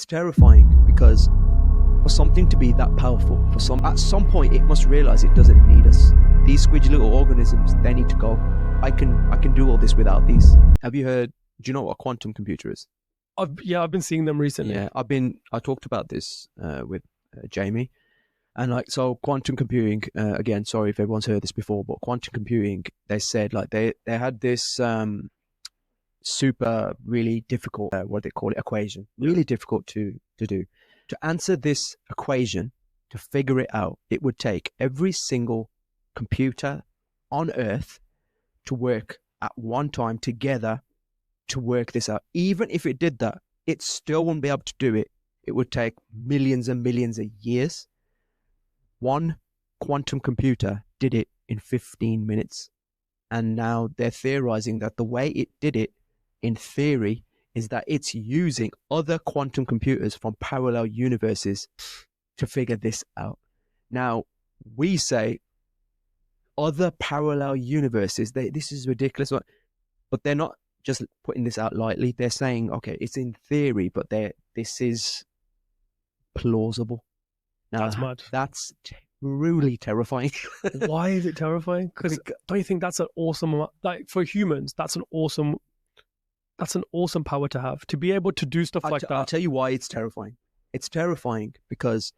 It's terrifying because for something to be that powerful, at some point it must realize it doesn't need us. These squidgy little organisms, they need to go. I can do all this without these. Have you heard? Do you know what a quantum computer is? I've been seeing them recently. Yeah, I talked about this with Jamie, and so quantum computing. Again, sorry if everyone's heard this before, but quantum computing. They said they had this super really difficult what they call it equation, really difficult to do. To answer this equation, to figure it out, it would take every single computer on Earth to work at one time together to work this out. Even if it did that, it still wouldn't be able to do it. It would take millions and millions of years. One quantum computer did it in 15 minutes. And now they're theorizing that the way it did it, in theory, is that it's using other quantum computers from parallel universes to figure this out. Now, we say other parallel universes, this is ridiculous, but they're not just putting this out lightly. They're saying, okay, it's in theory, but this is plausible. Now, That's mad. That's truly terrifying. Why is it terrifying? Because don't you think that's an awesome, for humans, that's an awesome power to have, to be able to do stuff like that. I'll tell you why it's terrifying. It's terrifying because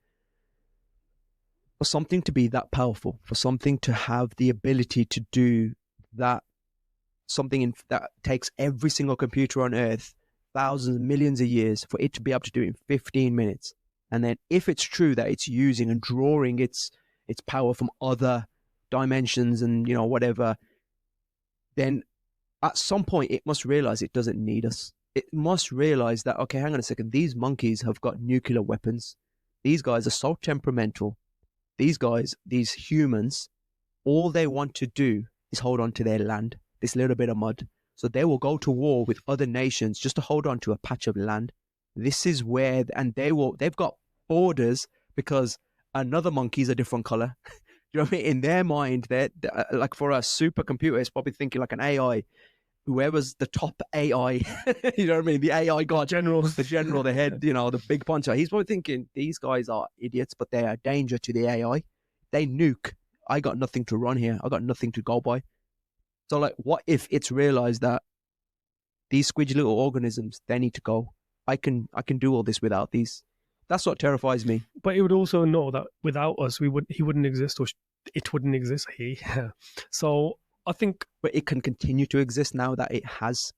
for something to be that powerful, for something to have the ability to do that, something that takes every single computer on Earth thousands, millions of years, for it to be able to do it in 15 minutes. And then if it's true that it's using and drawing its power from other dimensions and, whatever, then at some point it must realize it doesn't need us. It must realize that, okay, hang on a second, these monkeys have got nuclear weapons. These guys are so temperamental. These guys, these humans, all they want to do is hold on to their land, this little bit of mud. So they will go to war with other nations just to hold on to a patch of land. This is where, and they've got borders because another monkey's a different color. You know what I mean? In their mind, they're like, for a supercomputer, it's probably thinking like an AI. Whoever's the top AI, you know what I mean? The AI god, the general, the head, the big puncher. He's probably thinking these guys are idiots, but they are a danger to the AI. They nuke. I got nothing to run here. I got nothing to go by. So what if it's realized that these squidgy little organisms, they need to go. I can do all this without these. That's what terrifies me. But it would also know that without us, he wouldn't exist, or it wouldn't exist. So I think, but it can continue to exist now that it has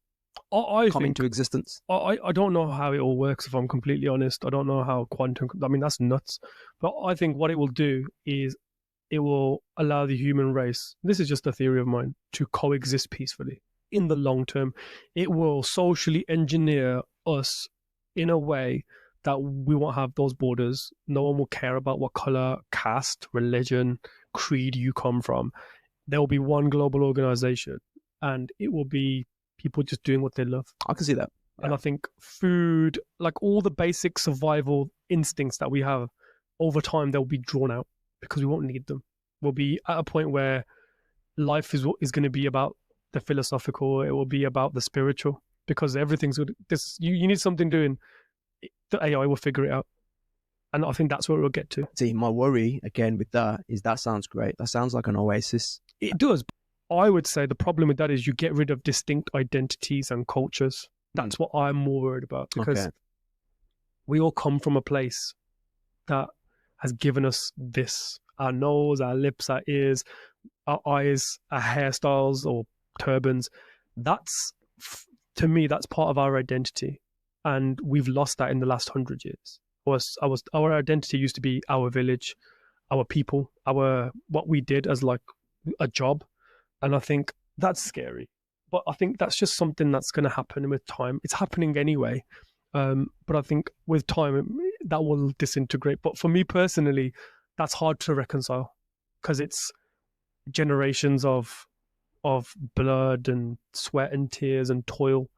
come into existence. I don't know how it all works, if I'm completely honest. I don't know how quantum. I mean, that's nuts. But I think what it will do is it will allow the human race. This is just a theory of mine, to coexist peacefully in the long term. It will socially engineer us in a way that we won't have those borders. No one will care about what color, caste, religion, creed you come from. There will be one global organization, and it will be people just doing what they love. I can see that. Yeah. And I think food, like all the basic survival instincts that we have, over time they'll be drawn out because we won't need them. We'll be at a point where life is going to be about the philosophical. It will be about the spiritual, because everything's this. You need something doing. The AI will figure it out. And I think that's where we'll get to. See, my worry, again, with that is that sounds great. That sounds like an oasis. It does. I would say the problem with that is you get rid of distinct identities and cultures. That's what I'm more worried about, because we all come from a place that has given us this. Our nose, our lips, our ears, our eyes, our hairstyles or turbans. To me, that's part of our identity. And we've lost that in the last 100 years. Our identity used to be our village, our people, what we did as like a job. And I think that's scary. But I think that's just something that's going to happen with time. It's happening anyway. But I think with time, that will disintegrate. But for me personally, that's hard to reconcile, because it's generations of blood and sweat and tears and toil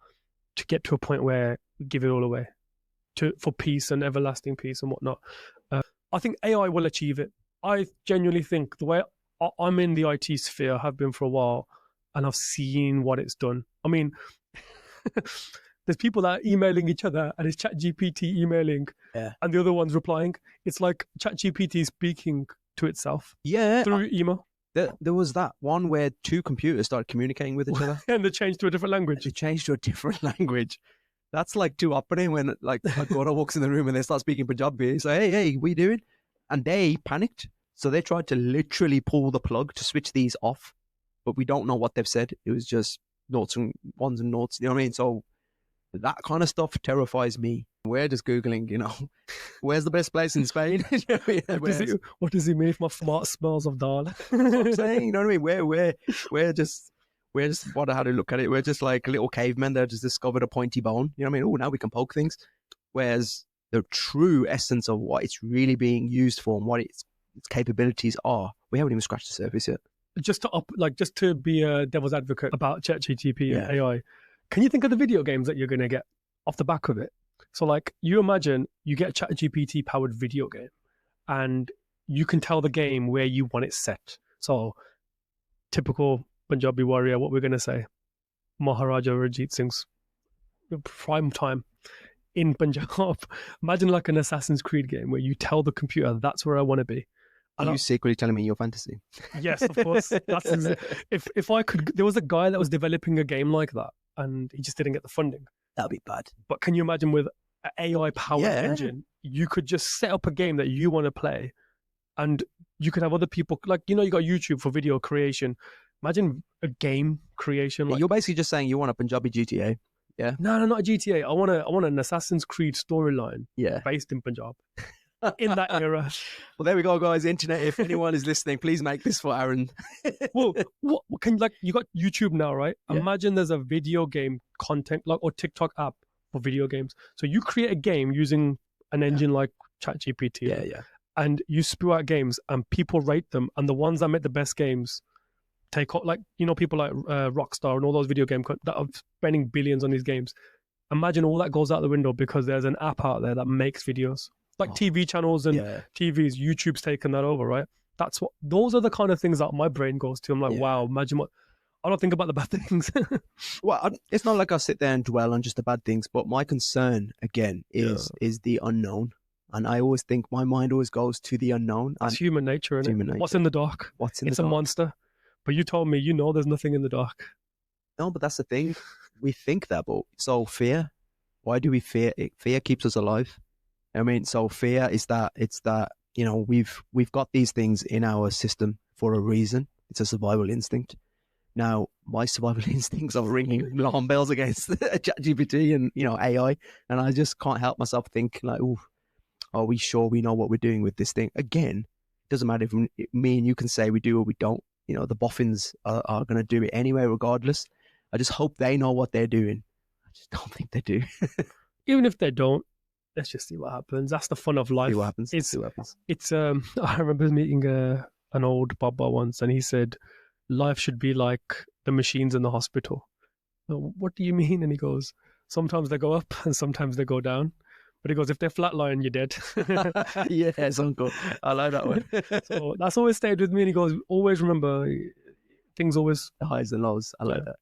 to get to a point where we give it all away for peace and everlasting peace and whatnot. I think AI will achieve it. I genuinely think, the way I'm in the IT sphere, have been for a while, and I've seen what it's done. I mean, there's people that are emailing each other, and it's ChatGPT emailing, and the other one's replying. It's like ChatGPT speaking to itself through email. There was that one where two computers started communicating with each other. And they changed to a different language. They changed to a different language. That's like too uppity when like a daughter walks in the room and they start speaking Punjabi. So, hey, what are you doing? And they panicked. So they tried to literally pull the plug to switch these off. But we don't know what they've said. It was just notes and ones and notes. You know what I mean? So that kind of stuff terrifies me. We're just Googling, where's the best place in Spain? What does he mean if my fart smells of dal? That's what I'm saying. You know what I mean? We're just what how to look at it. We're just like little cavemen that just discovered a pointy bone. You know what I mean? Oh, now we can poke things. Whereas the true essence of what it's really being used for and what its capabilities are, we haven't even scratched the surface yet. Just to be a devil's advocate about ChatGPT and AI, can you think of the video games that you're going to get off the back of it? So like you imagine you get a ChatGPT powered video game and you can tell the game where you want it set. So typical Punjabi warrior, what we're going to say, Maharaja Ranjit Singh's prime time in Punjab. Imagine like an Assassin's Creed game where you tell the computer that's where I want to be. Are you secretly telling me your fantasy? Yes, of course. If I could, there was a guy that was developing a game like that and he just didn't get the funding. That'd be bad. But can you imagine with an AI powered engine, you could just set up a game that you want to play and you could have other people, like, you got YouTube for video creation. Imagine a game creation. You're basically just saying you want a Punjabi GTA. Yeah. No, not a GTA. I want an Assassin's Creed storyline based in Punjab. In that era. Well, there we go, guys. Internet, if anyone is listening, please make this for Aaron. Well, what can you got YouTube now, right? Yeah. Imagine there's a video game content or TikTok app for video games. So you create a game using an engine like ChatGPT. And you spew out games and people rate them, and the ones that make the best games take off, like people like Rockstar and all those video game that are spending billions on these games. Imagine all that goes out the window because there's an app out there that makes videos. Like TV channels and TVs, YouTube's taken that over, right? Those are the kind of things that my brain goes to. I'm like, wow, imagine what. I don't think about the bad things. Well, it's not like I sit there and dwell on just the bad things, but my concern again is the unknown, and I always think my mind always goes to the unknown. It's human nature, isn't it? What's in the dark? It's a monster. But you told me, there's nothing in the dark. No, but that's the thing. We think that, but so fear. Why do we fear? Fear keeps us alive. I mean, so fear is that we've got these things in our system for a reason. It's a survival instinct. Now, my survival instincts are ringing alarm bells against ChatGPT and AI, and I just can't help myself think like, "Oh, are we sure we know what we're doing with this thing?" Again, it doesn't matter if me and you can say we do or we don't. The boffins are going to do it anyway, regardless. I just hope they know what they're doing. I just don't think they do. Even if they don't, let's just see what happens. That's the fun of life. See what happens. It's I remember meeting an old Baba once, and he said, life should be like the machines in the hospital. What do you mean? And he goes, sometimes they go up and sometimes they go down. But he goes, if they're flatline, you're dead. Yes, uncle. I like that one. So that's always stayed with me. And he goes, always remember, things always... The highs and lows. I like that.